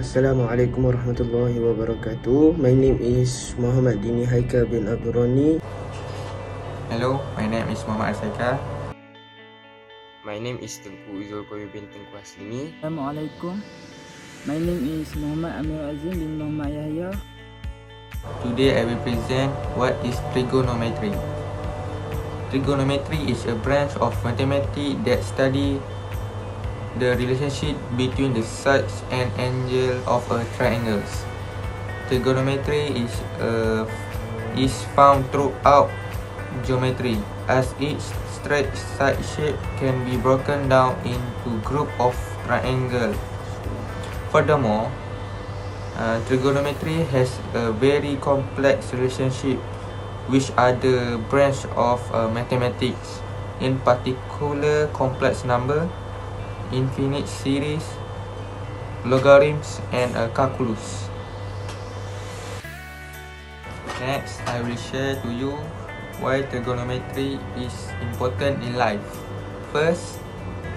Assalamualaikum warahmatullahi wabarakatuh. My name is Muhammad Dini Haikal bin Abdul Rani. Hello, my name is Muhammad Asaika. My name is Tengku Zulkowi bin Tengku Haslimi. Assalamualaikum. My name is Muhammad Amir Azim bin Muhammad Yahya. Today I will present what is trigonometry. Trigonometry is a branch of mathematics that study the relationship between the sides and angle of a triangle. Trigonometry is found throughout geometry, as each straight side shape can be broken down into group of triangles. Furthermore, trigonometry has a very complex relationship with other branch of mathematics, in particular complex number, infinite series, logarithms, and calculus. Next, I will share to you why trigonometry is important in life. First,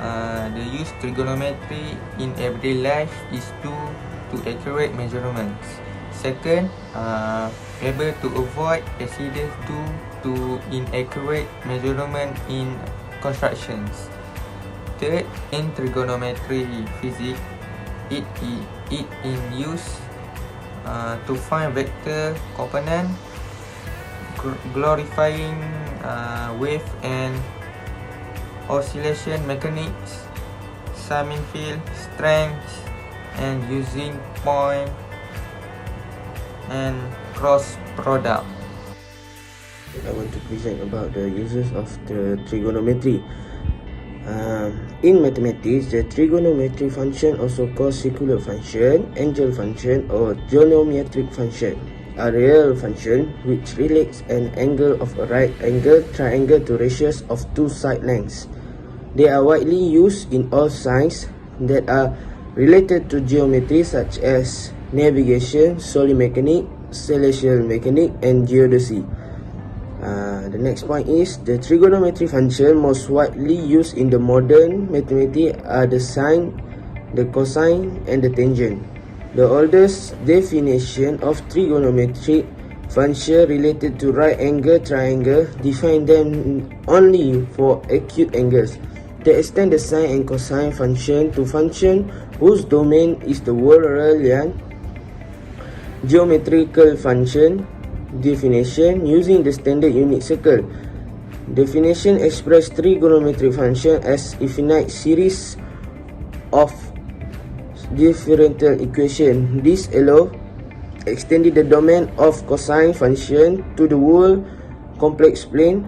the use trigonometry in everyday life is to accurate measurements. Second, able to avoid accidents due to inaccurate measurement in constructions. Third, in trigonometry physics, it in use to find vector component, glorifying wave and oscillation mechanics, summing field strength, and using point and cross product. I want to present about the uses of the trigonometry. In mathematics, the trigonometric function, also called circular function, angle function, or geometric function, are real function which relates an angle of a right angle triangle to ratios of two side lengths. They are widely used in all sciences that are related to geometry, such as navigation, solid mechanics, celestial mechanics, and geodesy. The next point is the trigonometry function most widely used in the modern mathematics are the sine, the cosine, and the tangent. The oldest definition of trigonometric function related to right angle triangle define them only for acute angles. They extend the sine and cosine function to function whose domain is the world-reliant geometrical function definition using the standard unit circle. Definition express trigonometric function as infinite series of differential equation. This allow extending the domain of cosine function to the whole complex plane.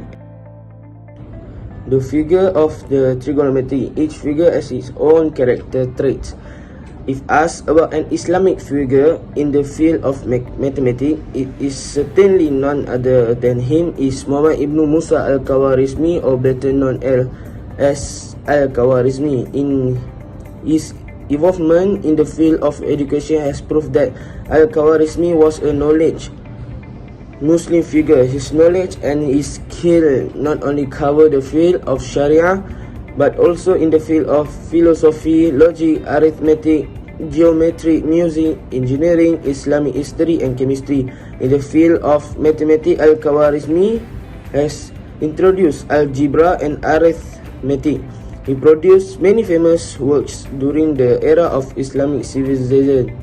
The figure of the trigonometry. Each figure has its own character traits. If asked about an Islamic figure in the field of mathematics, it is certainly none other than him is Muhammad ibn Musa al-Khawarizmi, or better known as al-Khawarizmi. In his involvement in the field of education has proved that al-Khawarizmi was a knowledge Muslim figure. His knowledge and his skill not only cover the field of Sharia, but also in the field of philosophy, logic, arithmetic, geometry, music, engineering, Islamic history, and chemistry. In the field of mathematics, al-Khawarizmi has introduced algebra and arithmetic. He produced many famous works during the era of Islamic civilization.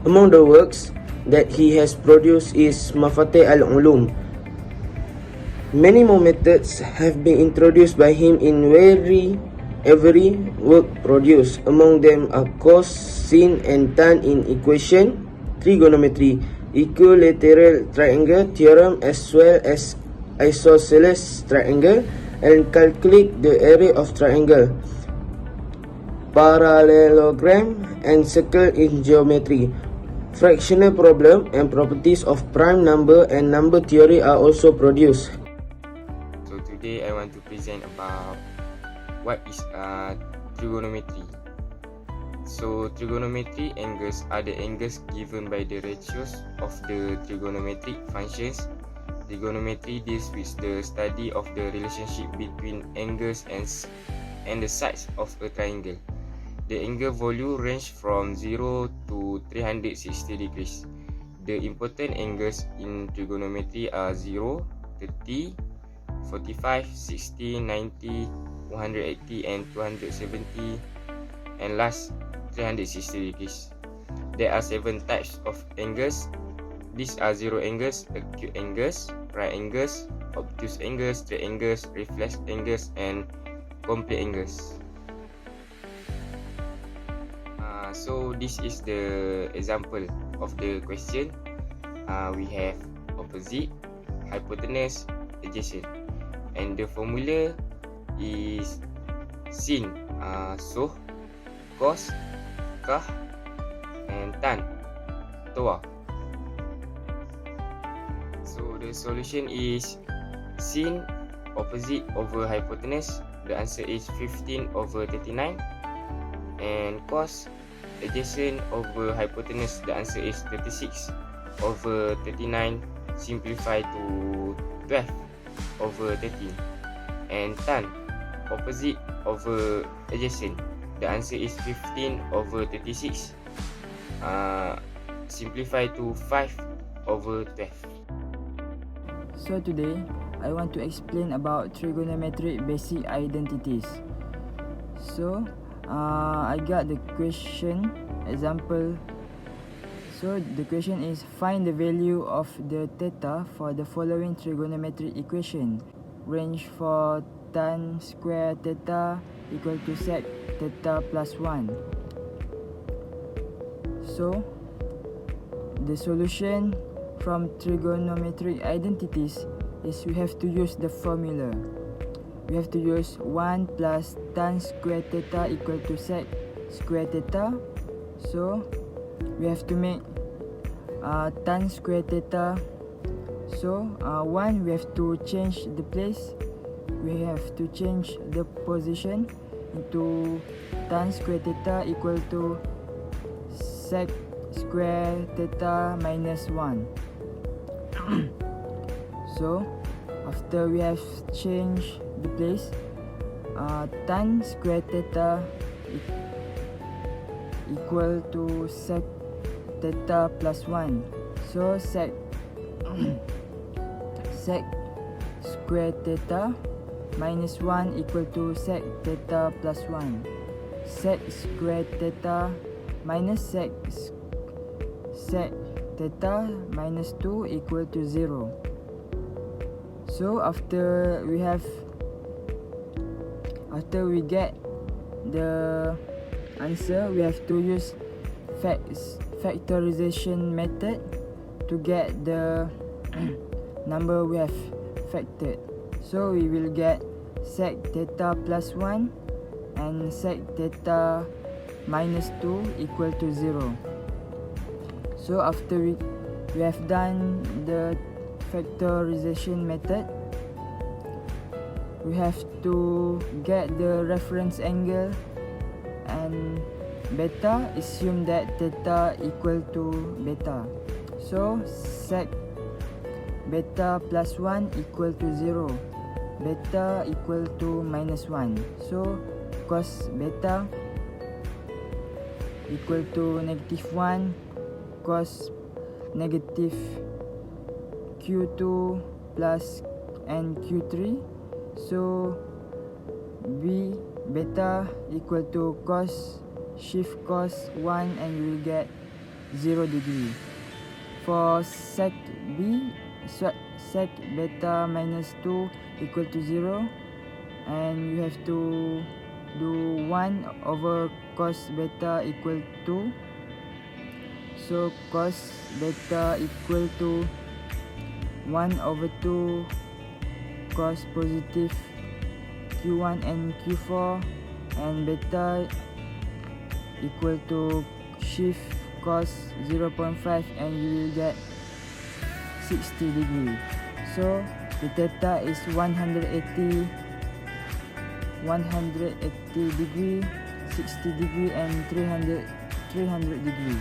Among the works that he has produced is Mafatih al-Ulum. Many more methods have been introduced by him in every work produced. Among them are cos, sin, and tan in equation, trigonometry, equilateral triangle theorem, as well as isosceles triangle, and calculate the area of triangle, parallelogram, and circle in geometry. Fractional problem and properties of prime number and number theory are also produced. So today I want to present about what is trigonometry. So trigonometry angles are the angles given by the ratios of the trigonometric functions. Trigonometry deals with the study of the relationship between angles and the sides of a triangle. The angle value range from 0 to 360 degrees. The important angles in trigonometry are 0, 30, 45, 60, 90, 180 and 270, and last 360 degrees. There are 7 types of angles. These are zero angles, acute angles, right angles, obtuse angles, straight angles, reflex angles, and complete angles. So this is the example of the question. We have opposite, hypotenuse, adjacent, and the formula is sin, soh, cos, kah, and tan, toa. So the solution is sin opposite over hypotenuse. The answer is 15 over 39, and cos adjacent over hypotenuse. The answer is 36 over 39 simplified to 12 over 13, and tan opposite over adjacent. The answer is 15 over 36 simplified to 5 over 12. So today, I want to explain about trigonometric basic identities. So, I got the question example. So the question is, find the value of the theta for the following trigonometric equation. Range for tan square theta equal to sec theta plus 1. So the solution from trigonometric identities is we have to use the formula. We have to use 1 plus tan square theta equal to sec square theta. So we have to make tan square theta. So 1, we have to change the place. We have to change the position into tan square theta equal to sec square theta minus 1. So after we have changed the place, tan square theta equal to sec theta plus 1. So sec square theta minus 1 equal to sec theta plus 1. Sec square theta minus sec theta minus 2 equal to 0. So after we get the answer, we have to use factorization method to get the number we have factored. So we will get sec theta plus 1 and sec theta minus 2 equal to 0. So after we have done the factorization method, we have to get the reference angle and beta. Assume that theta equal to beta. So sec beta plus 1 equal to 0. Beta equal to minus 1. So cos beta equal to negative 1. Cos negative Q2 plus and Q3. So B beta equal to cos shift cos 1, and you will get 0 degree. For sec B, sec beta minus 2 equal to 0, and you have to do 1 over cos beta equal to. So cos beta equal to 1 over 2 cos positive Q1 and Q4, and beta equal to shift cos 0.5, and you will get 60 degree. So the theta is 180 degree, 60 degree, and 300 degree.